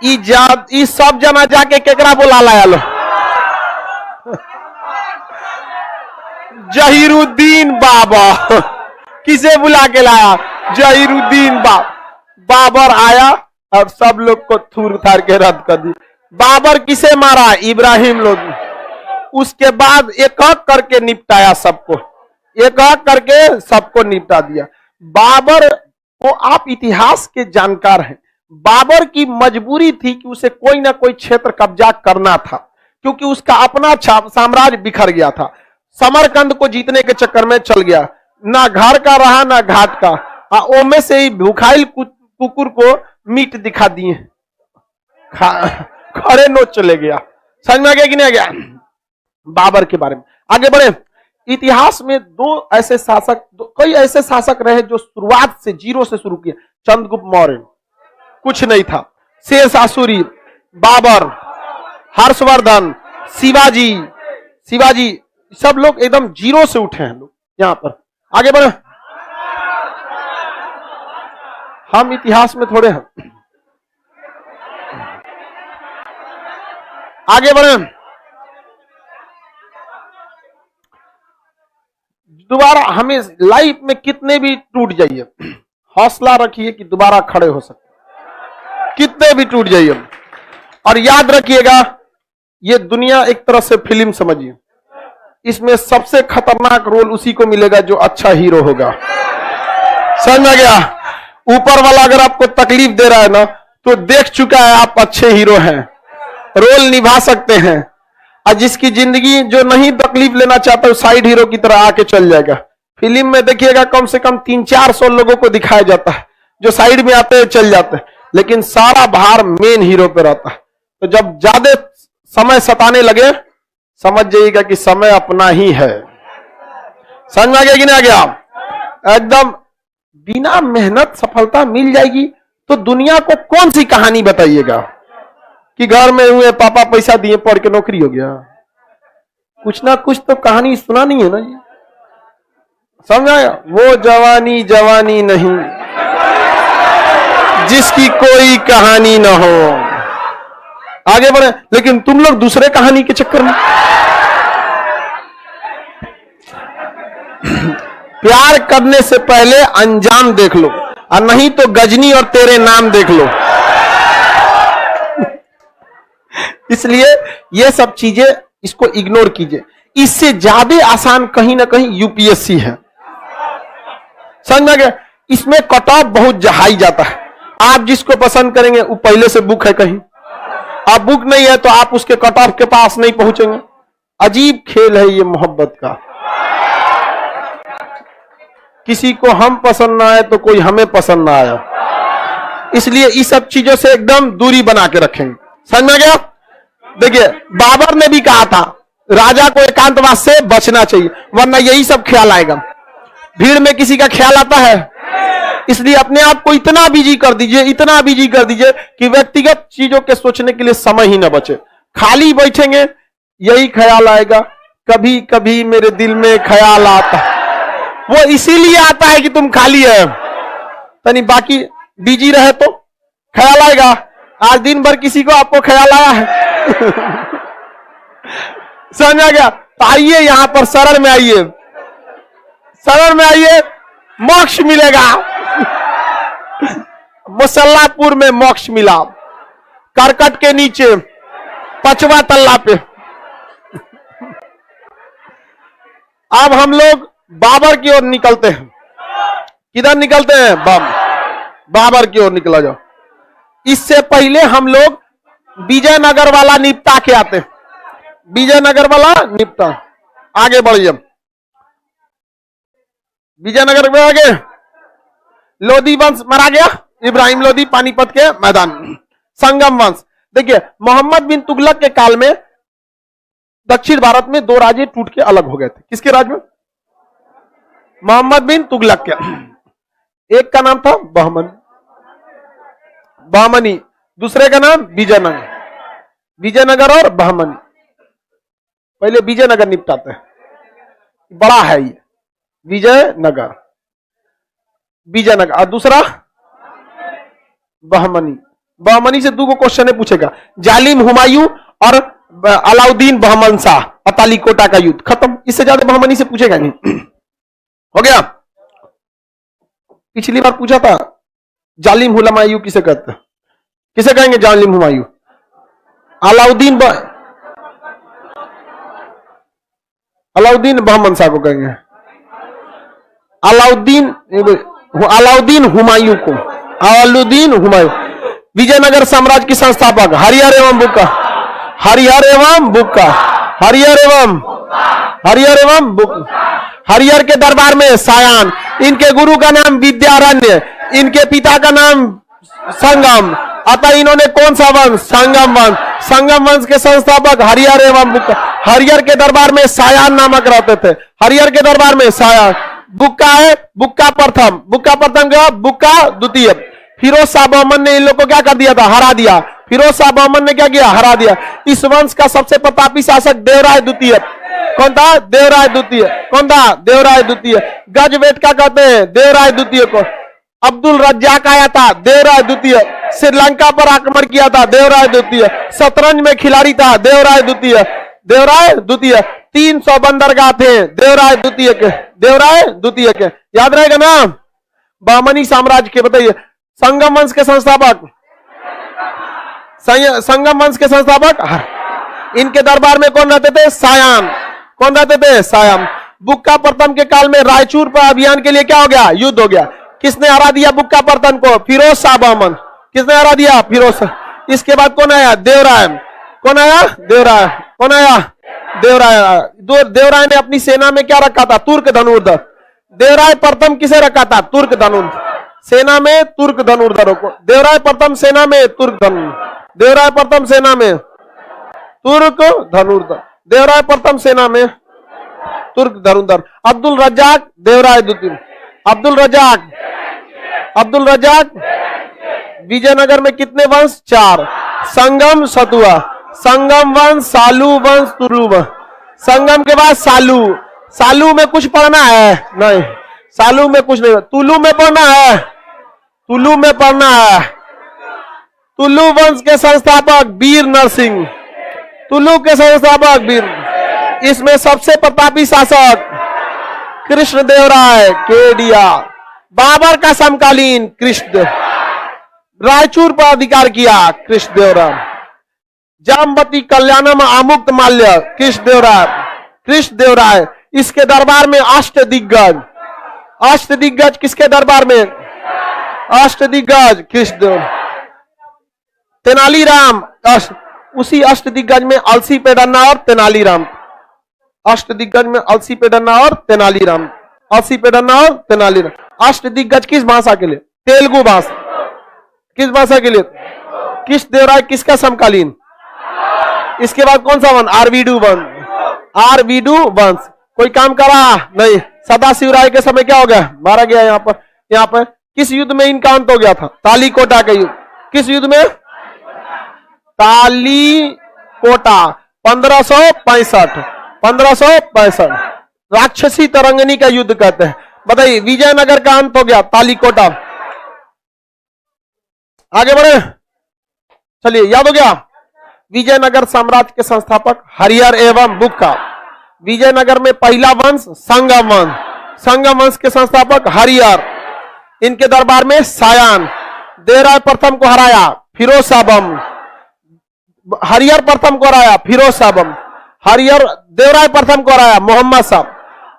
Speaker 1: ई सब जना जाके केकरा बुला लाया लो? जहीरुद्दीन बाबा। किसे बुला के लाया? जहीरुद्दीन बाबर आया और सब लोग को थूर थार के रद्द कर दी। बाबर किसे मारा? इब्राहिम लोदी। उसके बाद एक एक करके निपटाया सबको, एक एक करके सबको निपटा दिया। बाबर को, आप इतिहास के जानकार हैं, बाबर की मजबूरी थी कि उसे कोई ना कोई क्षेत्र कब्जा करना था, क्योंकि उसका अपना साम्राज्य बिखर गया था। समरकंद को जीतने के चक्कर में चल गया, ना घर का रहा ना घाट का। ओमे से ही भूखाइल कुकुर को मीट दिखा दिए, खड़े नोच चले गया। समझ में आ गया कि नहीं आ गया? बाबर के बारे में आगे बढ़े। इतिहास में दो ऐसे शासक, कई ऐसे शासक रहे जो शुरुआत से जीरो से शुरू किए। चंद्रगुप्त मौर्य, कुछ नहीं था। शेषासुरी, बाबर, हर्षवर्धन, शिवाजी, शिवाजी, सब लोग एकदम जीरो से उठे हैं लोग यहां पर। आगे बढ़े, हम इतिहास में थोड़े हैं। आगे बढ़े, दोबारा हमें लाइफ में कितने भी टूट जाइए, हौसला रखिए कि दोबारा खड़े हो सकते, कितने भी टूट जाइए। और याद रखिएगा, ये दुनिया एक तरह से फिल्म समझिए, इसमें सबसे खतरनाक रोल उसी को मिलेगा जो अच्छा हीरो होगा। समझ में गया? ऊपर वाला अगर आपको तकलीफ दे रहा है ना, तो देख चुका है आप अच्छे हीरो हैं, रोल निभा सकते हैं। और जिसकी जिंदगी जो नहीं तकलीफ लेना चाहता, वो साइड हीरो की तरह आके चल जाएगा। फिल्म में देखिएगा कम से कम 300-400 लोगों को दिखाया जाता है जो साइड में आते हैं चल जाते हैं, लेकिन सारा भार मेन हीरो पे रहता है। तो जब ज्यादा समय सताने लगे, समझ जाइएगा कि समय अपना ही है। समझ में आ गया कि नहीं आ गया? एकदम बिना मेहनत सफलता मिल जाएगी तो दुनिया को कौन सी कहानी बताइएगा कि घर में हुए पापा पैसा दिए पढ़ के नौकरी हो गया? कुछ ना कुछ तो कहानी सुना नहीं है ना जी। समझ आया? वो जवानी जवानी नहीं जिसकी कोई कहानी ना हो। आगे बढ़े, लेकिन तुम लोग दूसरे कहानी के चक्कर में प्यार करने से पहले अंजाम देख लो, और नहीं तो गजनी और तेरे नाम देख लो। इसलिए ये सब चीजें इसको इग्नोर कीजिए। इससे ज्यादा आसान कहीं ना कहीं यूपीएससी है। समझ में गया? इसमें कट ऑफ बहुत हाई जाता है। आप जिसको पसंद करेंगे वो पहले से बुक है कहीं, आप बुक नहीं है तो आप उसके कट ऑफ के पास नहीं पहुंचेंगे। अजीब खेल है ये मोहब्बत का। किसी को हम पसंद ना आए तो कोई हमें पसंद ना आया, इसलिए इस सब चीजों से एकदम दूरी बना के रखेंगे। समझ में गया? देखिए, बाबर ने भी कहा था राजा को एकांतवास से बचना चाहिए, वरना यही सब ख्याल आएगा। भीड़ में किसी का ख्याल आता है, इसलिए अपने आप को इतना बिजी कर दीजिए, इतना बिजी कर दीजिए कि व्यक्तिगत चीजों के सोचने के लिए समय ही ना बचे। खाली बैठेंगे यही ख्याल आएगा, कभी कभी मेरे दिल में ख्याल आता है। वो इसीलिए आता है कि तुम खाली है, यानी बाकी बिजी रहे तो ख्याल आएगा। आज दिन भर किसी को आपको ख्याल आया है? समझ आ गया? तो आइए यहां पर शरण में आइए, शरण में आइए, मोक्ष मिलेगा। मुसल्लापुर में मोक्ष मिला, करकट के नीचे 5वां तल्ला पे। अब हम लोग बाबर की ओर निकलते हैं। किधर निकलते हैं? बाबर की ओर निकला जाओ। इससे पहले हम लोग विजयनगर वाला निपटा के आते हैं। विजयनगर वाला निपटा, आगे बढ़िए। विजयनगर में आगे लोधी वंश मारा गया, इब्राहिम लोधी, पानीपत के मैदान। संगम वंश, देखिए मोहम्मद बिन तुगलक के काल में दक्षिण भारत में दो राजे टूट के अलग हो गए थे। किसके राज में? मोहम्मद बिन तुगलक के। एक का नाम था बहमनी, दूसरे का नाम विजयनगर और बहमनी। पहले विजयनगर निपटाते हैं, बड़ा है ये विजयनगर, और दूसरा बहमनी से दो क्वेश्चन पूछेगा, जालिम हुमायूं और अलाउद्दीन बहमन शाह, अताली कोटा का युद्ध खत्म। इससे ज्यादा बहमनी से पूछेगा नहीं। हो गया। पिछली बार पूछा था जालिम हुमायूं किसे कहते हैं? किसे कहेंगे जालिम हुमायूं? अलाउद्दीन बहमन शाह को कहेंगे, अलाउद्दीन हुमायूं को, अलाउद्दीन हुमायूं। विजयनगर साम्राज्य के संस्थापक हरिहर एवं बुक्का, हरिहर के दरबार में सायान, इनके गुरु का नाम विद्यारण्य, इनके पिता का नाम संगम, अतः इन्होंने कौन सा वंश? संगम वंश के संस्थापक हरिहर एवं बुक्का। हरिहर के दरबार में सायान नामक रहते थे, हरिहर के दरबार में सायान। बुक्का है, बुक्का प्रथम क्या? बुक्का द्वितीय। फिरोज शाह बहमन ने इन लोग को क्या कर दिया था? हरा दिया। फिरोज शाह बहमन ने क्या किया? हरा दिया। इस वंश का सबसे प्रतापी शासक देवराय द्वितीय। कौन था? देवराय द्वितीय। कौन था? देवराय द्वितीय। गजवेट का कहते हैं देवराय द्वितीय को। अब्दुल रज्जाक आया था, देवराय द्वितीय। श्रीलंका पर आक्रमण किया था, देवराय द्वितीय। शतरंज में खिलाड़ी था, देवराय द्वितीय। 300 बंदरगाह थे, देवराय द्वितीय के। याद रहेगा ना? बहमनी साम्राज्य के बताइए। संगम वंश के संस्थापक इनके दरबार में कौन रहते थे? सायान। बुक्का प्रथम के काल में रायचूर पर अभियान के लिए क्या हो गया? युद्ध हो गया। किसने हरा दिया बुक्का प्रथम को? फिरोज शाह बहमन। किसने हरा दिया? फिरोज शाह। इसके बाद कौन आया? देवराय। देवराय ने अपनी सेना में क्या रखा था? तुर्क धनुर्धर। देवराय प्रथम किसे रखा था? तुर्क धनुर्धर। सेना में तुर्क धनुर्धरों को। देवराय प्रथम सेना में तुर्क धनुर्धर। देवराय प्रथम सेना में तुर्क धनुर्धर। अब्दुल रज्जाक, देवराय द्वितीय। अब्दुल रज्जाक। विजयनगर में कितने वंश? 4। संगम, सतुआ, संगम वंश, सालू वंश, तुलु वंश। संगम के बाद सालू में कुछ पढ़ना है? नहीं, सालू में कुछ नहीं। तुलु में पढ़ना है। तुलु वंश के संस्थापक वीर नरसिंह। इसमें सबसे प्रतापी शासक कृष्णदेवराय केडिया। बाबर का समकालीन कृष्णदेव। रायचूर पर अधिकार किया कृष्णदेवराय। जामवती कल्याणम आमुक्त माल्य कृष्णदेवराय। इसके दरबार में अष्टदिग्गज किसके दरबार में? कृष्णदेव। तेनालीराम, उसी अष्टदिग्गज में अलसी पेडन्ना और तेनालीराम। अष्टदिग्गज किस भाषा के लिए? तेलुगु भाषा। किस भाषा के लिए? कृष्णदेवराय किसका समकालीन? इसके बाद कौन सा वंश? आरवीडू वंश। कोई काम करा नहीं। सदाशिव राय के समय क्या हो गया? मारा गया। यहाँ पर किस युद्ध में इनका अंत हो गया था? तालीकोटा का युद्ध। किस युद्ध में? तालीकोटा 1565। राक्षसी तरंगनी का युद्ध कहते हैं। बताइए, विजयनगर का अंत हो गया तालीकोटा। आगे बढ़े, चलिए, याद हो गया। विजयनगर साम्राज्य के संस्थापक हरिहर एवं बुक्का। विजयनगर में पहला वंश संगम वंश के संस्थापक हरिहर। इनके दरबार में सायान। देवराय प्रथम को हराया फिरोज शाह बहमन। हरिहर प्रथम को हराया फिरोज शाह बहमन। देवराय प्रथम को हराया मोहम्मद शाह।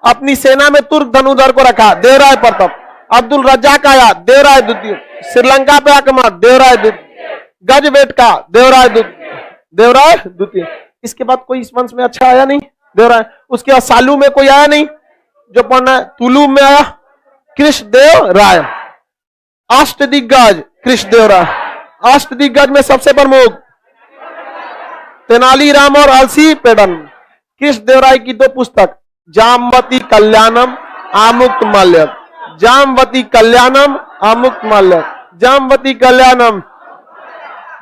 Speaker 1: अपनी सेना में तुर्क धनुर्धर को रखा, देवराय प्रथम। अब्दुल रज्जाक आया, देवराय द्वितीय। श्रीलंका पे आक्रमण, देवराय द्वितीय। गजवेट का, देवराय द्वितीय। इसके बाद कोई इस वंश में अच्छा आया नहीं, देवराय। उसके बाद सालू में कोई आया नहीं जो पढ़ना है। तुलु में आया कृष्णदेवराय। अष्टदिग्गज कृष्णदेवराय। अष्टदिग्गज में सबसे प्रमुख तेनालीराम और अलसी पेडन। कृष्णदेवराय की 2 पुस्तक, जामवती कल्याणम, आमुक्तमाल्यम। जामवती कल्याणम, आमुक्तमाल्यम। जामवती कल्याणम,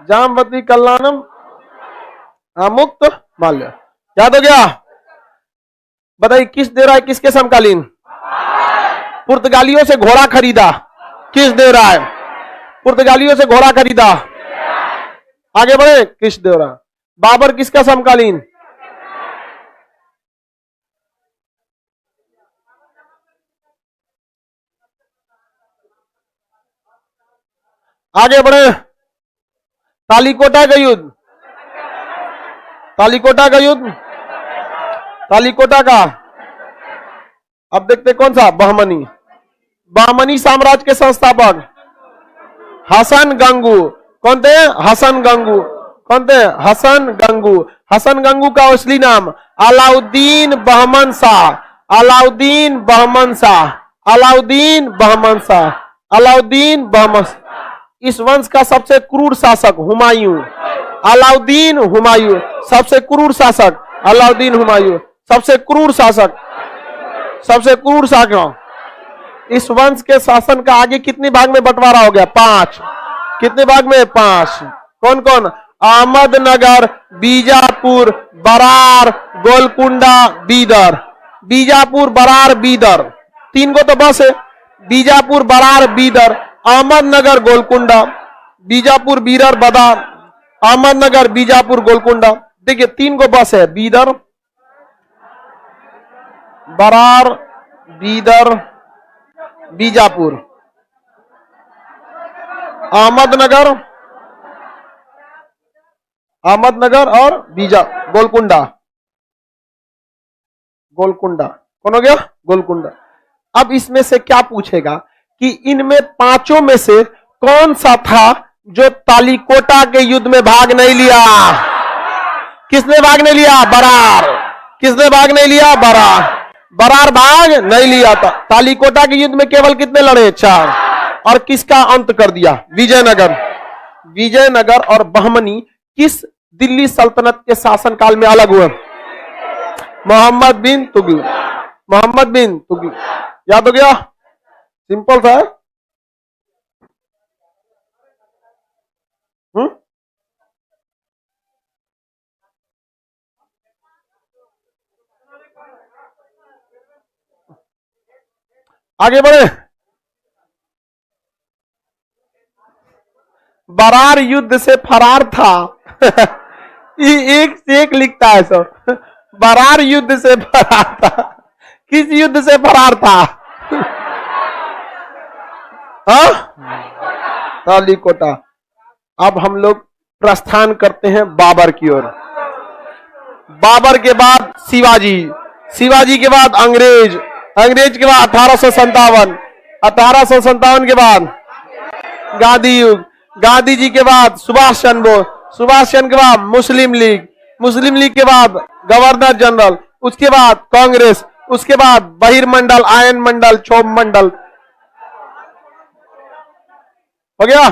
Speaker 1: जामवती कल्याणम, आमुक्तमाल्यम। याद हो गया? बताइए कृष्णदेवराय किसके समकालीन? पुर्तगालियों से घोड़ा खरीदा कृष्णदेवराय, पुर्तगालियों से घोड़ा खरीदा। आगे बढ़े कृष्णदेवराय। बाबर किसका समकालीन? आगे बढ़े। तालीकोटा का युद्ध, तालीकोटा का युद्ध, तालीकोटा का। अब देखते कौन सा? बहमनी। बहमनी साम्राज्य के संस्थापक हसन गंगू। कौन थे? हसन गंगू। कौन थे? हसन गंगू। हसन गंगू का असली नाम अलाउद्दीन बहमन शाह। अलाउद्दीन बहमन शाह। अलाउद्दीन बहमन शाह। अलाउद्दीन बहमन। इस वंश का सबसे क्रूर शासक हुमायूं। अलाउद्दीन हुमायूं सबसे क्रूर शासक। अलाउद्दीन हुमायूं सबसे क्रूर शासक, सबसे क्रूर शासक। इस वंश के शासन का आगे कितने भाग में बंटवारा हो गया? 5। कितने भाग में? 5। कौन कौन? अहमदनगर, बीजापुर, बरार, गोलकुंडा, बीदर। बीजापुर, बरार, बीदर, 3 को तो बस है। बीजापुर, बरार, बीदर, अहमदनगर, गोलकुंडा। बीजापुर, बीदर, बदार, अहमदनगर, बीजापुर, गोलकुंडा। देखिए 3 को बस है। बीदर, बरार, बीदर, बीजापुर, अहमदनगर, अहमदनगर और गोलकुंडा। गोलकुंडा कौन हो गया? गोलकुंडा। अब इसमें से क्या पूछेगा कि इनमें 5 में से कौन सा था जो तालीकोटा के युद्ध में भाग नहीं लिया? किसने भाग नहीं लिया? बरार। किसने भाग नहीं लिया? बरार। बरार भाग नहीं लिया था। तालीकोटा के युद्ध में केवल कितने लड़े? 4। और किसका अंत कर दिया? विजयनगर। विजयनगर और बहमनी किस दिल्ली सल्तनत के शासनकाल में अलग हुए? मोहम्मद बिन तुगलक। मोहम्मद बिन तुगलक। याद हो गया? सिंपल था। आगे बढ़े। बरार युद्ध से फरार था। एक से एक लिखता है सब। बरार युद्ध से फरार था। किस युद्ध से फरार था? तालीकोटा। अब हम लोग प्रस्थान करते हैं बाबर की ओर। बाबर के बाद शिवाजी, शिवाजी के बाद अंग्रेज, अंग्रेज के बाद 1857, 1857 के बाद गांधी युग, गांधी जी के बाद सुभाष चंद्र बोस, सुभाष चंद्र के बाद मुस्लिम लीग, मुस्लिम लीग के बाद गवर्नर जनरल, उसके बाद कांग्रेस, उसके बाद बहिर्मंडल, आयन मंडल, क्षोभ मंडल। हो गया?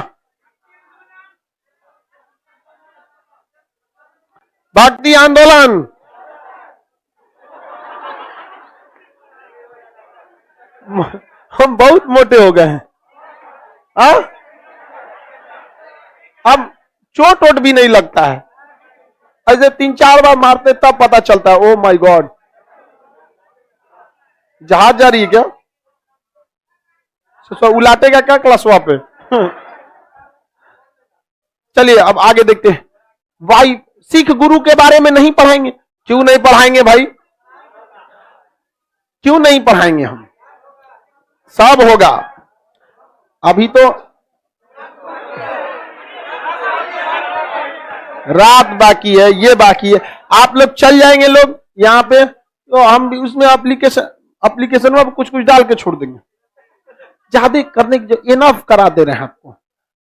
Speaker 1: भक्ति आंदोलन, हम बहुत मोटे हो गए हैं। अब चोट वोट भी नहीं लगता है। ऐसे 3-4 बार मारते तब पता चलता है। ओ माय गॉड, जहाज जा रही है क्या? तो उलाटेगा क्या क्लासवा पे? चलिए अब आगे देखते हैं। भाई सिख गुरु के बारे में नहीं पढ़ाएंगे? क्यों नहीं पढ़ाएंगे भाई? क्यों नहीं पढ़ाएंगे? हम सब होगा। अभी तो रात बाकी है, ये बाकी है। आप लोग चल जाएंगे लोग यहाँ पे, तो हम भी उसमें एप्लीकेशन में कुछ कुछ डाल के छोड़ देंगे। ज्यादा करने की जो इनफ करा दे रहे हैं आपको।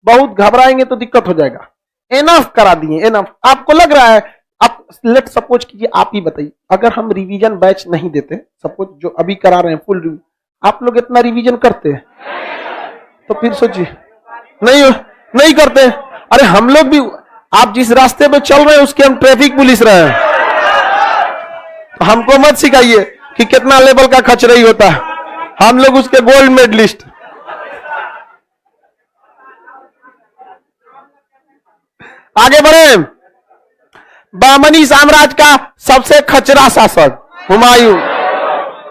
Speaker 1: बहुत घबराएंगे तो दिक्कत हो जाएगा। इनफ करा दिए, इनफ। आपको लग रहा है, आप लेट सपोज कीजिए, आप ही बताइए, अगर हम रिवीजन बैच नहीं देते, सपोज जो अभी करा रहे हैं फुल रिवीजन, आप लोग इतना रिवीजन करते हैं? तो फिर सोचिए, नहीं करते। अरे हम लोग भी, आप जिस रास्ते पे चल रहे हैं उसके हम ट्रैफिक पुलिस रहे हैं। हमको मत सिखाइए कि कितना लेवल का खचरई होता है, हम लोग उसके गोल्ड मेडलिस्ट। आगे बढ़े। बामनी साम्राज्य का सबसे खचरा शासक हुमायूं।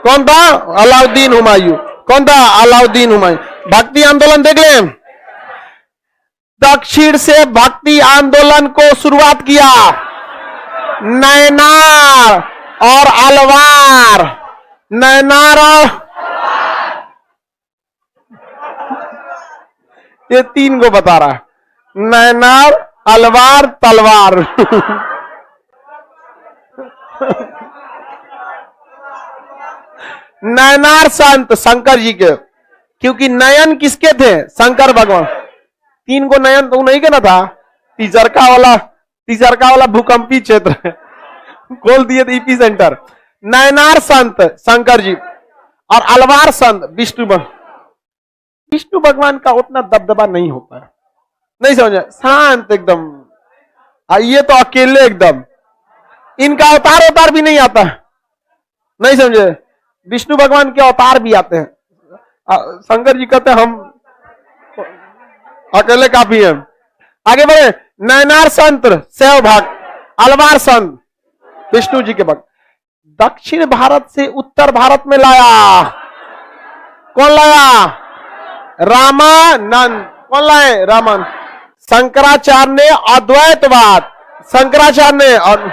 Speaker 1: कौन था? अलाउद्दीन हुमायूं। कौन था? अलाउद्दीन हुमायूं। भक्ति आंदोलन देख लें। दक्षिण से भक्ति आंदोलन को शुरुआत किया नैनार और अलवार। नैनार और ये तीन को बता रहा है, नैनार, अलवार, तलवार। नैनार संत शंकर जी के, क्योंकि नयन किसके थे? शंकर भगवान। तीन को नयन तो नहीं कहना था। तीसरका वाला भूकंपी क्षेत्र है, खोल दिए थे ईपी सेंटर। नयनार संत शंकर जी और अलवार संत विष्णु भगवान। विष्णु भगवान का उतना दबदबा नहीं होता है, नहीं समझे? शांत एकदम, ये तो अकेले एकदम, इनका अवतार भी नहीं आता, नहीं समझे? विष्णु भगवान के अवतार भी आते हैं। शंकर जी कहते हैं हम अकेले काफी हैं। आगे बढ़े। नैनार संत शैव भक्त, अलवार संत विष्णु जी के भक्त। दक्षिण भारत से उत्तर भारत में लाया कौन? लाया रामानंद। कौन लाए? रामानंद। शंकराचार्य ने अद्वैतवाद, शंकराचार्य ने, और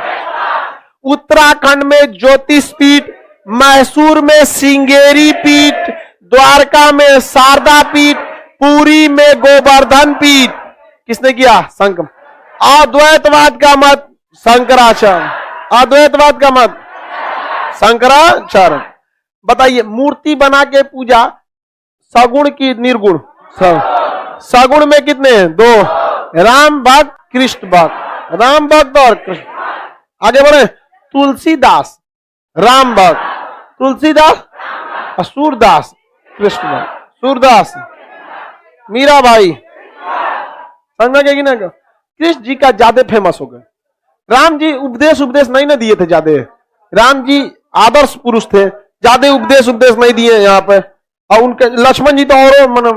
Speaker 1: उत्तराखंड में ज्योतिष पीठ, मैसूर में सिंगेरी पीठ, द्वारका में शारदा पीठ, पुरी में गोवर्धन पीठ। किसने किया? संगम। अद्वैतवाद का मत शंकराचार्य, अद्वैतवाद का मत शंकराचार्य। बताइए, मूर्ति बना के पूजा सगुण की निर्गुण? सगुण में कितने हैं? 2, राम भक्त, कृष्ण भक्त। राम भक्त और कृष्ण। आगे बढ़े। तुलसीदास राम भक्त, तुलसीदास, सूरदास कृष्ण भक्त, सूरदास मीराबाई। समझ गए कि ना? कृष्ण जी का ज्यादा फेमस हो गए। राम जी उपदेश नहीं ना दिए थे ज्यादा। राम जी आदर्श पुरुष थे, ज्यादा उपदेश नहीं दिए यहाँ पे। और उनके लक्ष्मण जी तो और मन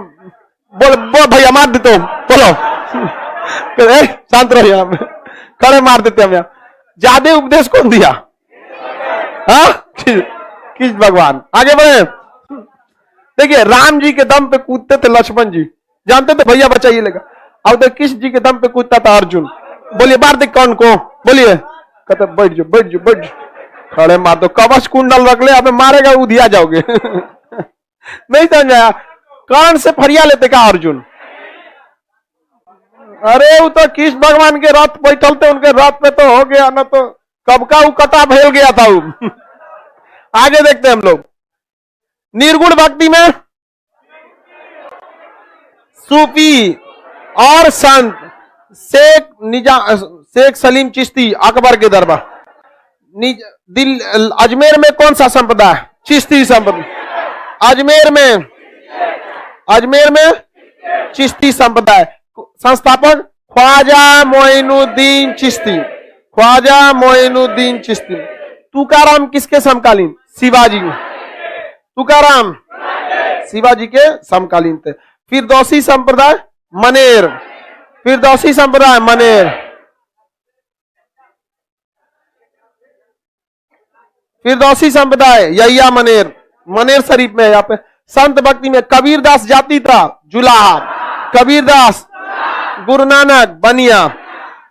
Speaker 1: बोल भैया मार देते हो, बोलो शांत रहो, यहाँ पे खड़े मार देते हम। यहाँ ज्यादा उपदेश कौन दिया? हाँ, कृष्ण भगवान। आगे बढ़े। देखिए, राम जी के दम पे कूदते थे लक्ष्मण जी, जानते थे भैया बचाइए लेगा। अब तो कृष्ण जी के दम पे कूदता था अर्जुन। बोलिए मार दे कौन को? बोलिए। कहते बैठ जाओ, बैठ जाओ, बैठ जाओ। खड़े मार दो, कवच कुंडल रख ले, अब मारेगा उधिया जाओगे। नहीं समझ आया? कर्ण से फरिया लेते का अर्जुन? अरे वो तो कृष्ण भगवान के रथ बैठल थे, उनके रथ पे तो हो गया ना, तो कब का वो कटा फैल गया था वो। आगे देखते हैं हम लोग। निर्गुण भक्ति में सूफी और संत शेख सलीम चिश्ती, अकबर के दरबार। अजमेर में कौन सा संप्रदाय? चिश्ती संप्रदाय। अजमेर में चिश्ती संप्रदाय। संस्थापक ख्वाजा मोइनुद्दीन चिश्ती, ख्वाजा मोइनुद्दीन चिश्ती। तुकाराम किसके समकालीन? शिवाजी। तुकाराम शिवाजी के समकालीन थे। फिरदौसी संप्रदाय मनेर, फिरदौसी संप्रदाय मनेर। फिरदौसी संप्रदाय यहिया मनेर, मनेर शरीफ में। यहाँ पे संत भक्ति में कबीरदास जाति था जुलाहा, कबीरदास, गुरु नानक बनिया,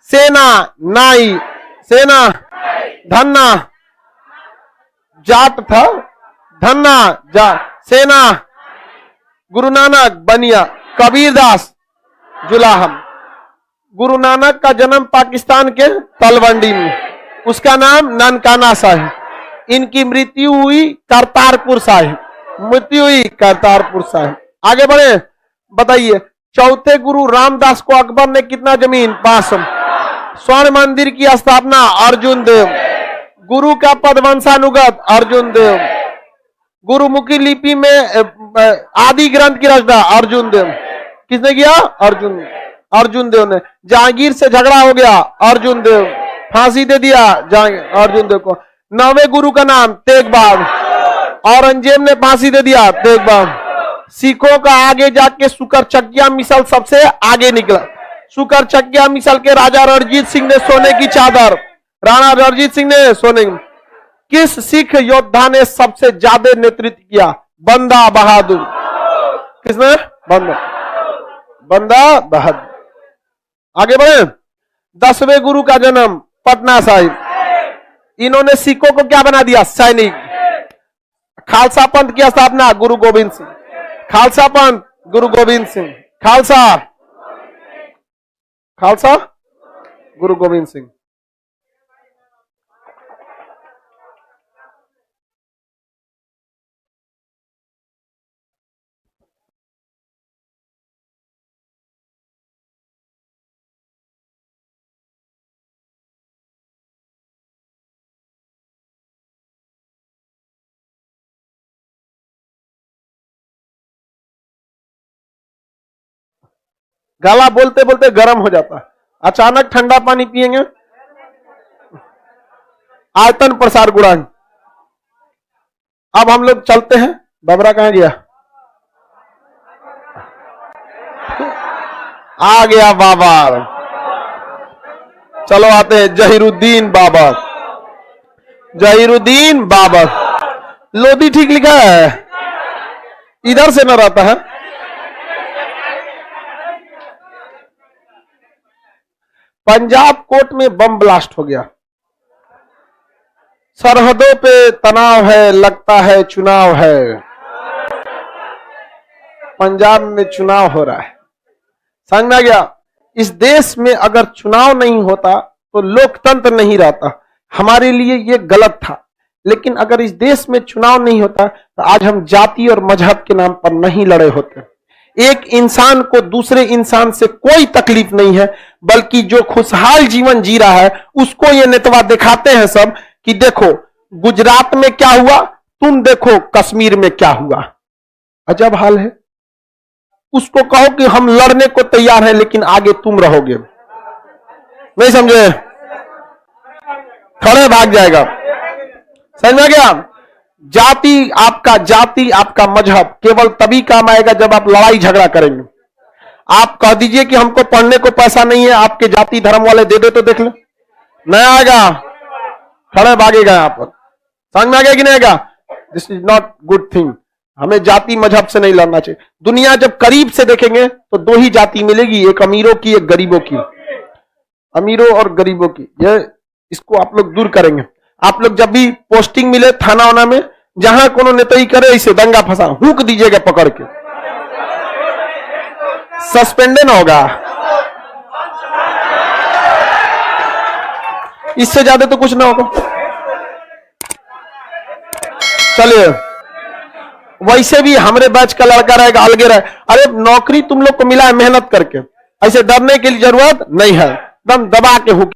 Speaker 1: सेना नाई, सेना धन्ना जाट था, धन्ना जाट, सेना गुरु नानक बनिया, कबीरदास जुलाहा। गुरु नानक का जन्म पाकिस्तान के तलवंडी में, उसका नाम ननकाना साहिब। इनकी मृत्यु हुई करतारपुर साहिब, मृत्यु हुई करतारपुर साहिब। आगे बढ़े। बताइए, चौथे गुरु रामदास को अकबर ने कितना जमीन? 500। स्वर्ण मंदिर की स्थापना अर्जुन देव। गुरु का पद वंशानुगत अर्जुन देव। गुरुमुखी लिपि में आदि ग्रंथ की रचना अर्जुन देव। किसने किया? अर्जुन देव ने। जहांगीर से झगड़ा हो गया, अर्जुन देव। फांसी दे दिया जहांगीर, अर्जुन देव को। 9वें गुरु का नाम तेग बहादुर। औरंगजेब ने फांसी दे दिया, तेग बहादुर। सिखों का आगे जाके सुकरचकिया मिसल सबसे आगे निकला। सुकरचकिया मिसल के राजा रणजीत सिंह ने सोने की चादर, राणा रणजीत सिंह ने सोने की। किस सिख योद्धा ने सबसे ज्यादा नेतृत्व किया? बंदा बहादुर। किसने? बंदा बहादुर। आगे बढ़े। 10वें गुरु का जन्म पटना साहिब। इन्होंने सिखों को क्या बना दिया? सैनिक। खालसा पंथ की स्थापना गुरु गोविंद सिंह। खालसा पंथ गुरु गोविंद सिंह। खालसा गुरु गोविंद सिंह। गला बोलते बोलते गर्म हो जाता है, अचानक ठंडा पानी पिएंगे। आयतन प्रसार गुणांक। अब हम लोग चलते हैं। बबरा कहां गया? आ गया बाबा। चलो आते हैं जहीरुद्दीन बाबर। जहीरुद्दीन बाबर। लोधी ठीक लिखा है, इधर से न रहता है। पंजाब कोर्ट में बम ब्लास्ट हो गया। सरहदों पे तनाव है, लगता है चुनाव है। पंजाब में चुनाव हो रहा है। समझ में आ गया? इस देश में अगर चुनाव नहीं होता तो लोकतंत्र नहीं रहता। हमारे लिए ये गलत था, लेकिन अगर इस देश में चुनाव नहीं होता तो आज हम जाति और मजहब के नाम पर नहीं लड़े होते। एक इंसान को दूसरे इंसान से कोई तकलीफ नहीं है, बल्कि जो खुशहाल जीवन जी रहा है उसको ये नेतवा दिखाते हैं सब कि देखो गुजरात में क्या हुआ, तुम देखो कश्मीर में क्या हुआ। अजब हाल है। उसको कहो कि हम लड़ने को तैयार हैं, लेकिन आगे तुम रहोगे। नहीं समझे? खड़े भाग जाएगा। समझ में आ गया? जाति आपका मजहब केवल तभी काम आएगा जब आप लड़ाई झगड़ा करेंगे। आप कह दीजिए कि हमको पढ़ने को पैसा नहीं है, आपके जाति धर्म वाले दे दे तो देख ले, नहीं आएगा, खड़े भागेगा यहां पर। समझ में आ गया कि नहीं आएगा? This is not good thing. हमें जाति मजहब से नहीं लड़ना चाहिए। दुनिया जब करीब से देखेंगे तो दो ही जाति मिलेगी, एक अमीरों की, एक गरीबों की। अमीरों और गरीबों की, ये इसको आप लोग दूर करेंगे। आप लोग जब भी पोस्टिंग मिले थाना वाना में, जहां कोनो नेताई करे इसे दंगा फसा हुक दीजिएगा पकड़ के, सस्पेंडेड होगा। इससे ज्यादा तो कुछ ना होगा। चलिए, वैसे भी हमारे बैच का लड़का रहेगा अलगे रहे। अरे नौकरी तुम लोग को मिला है मेहनत करके, ऐसे डरने की जरूरत नहीं है। दम दबा के हुक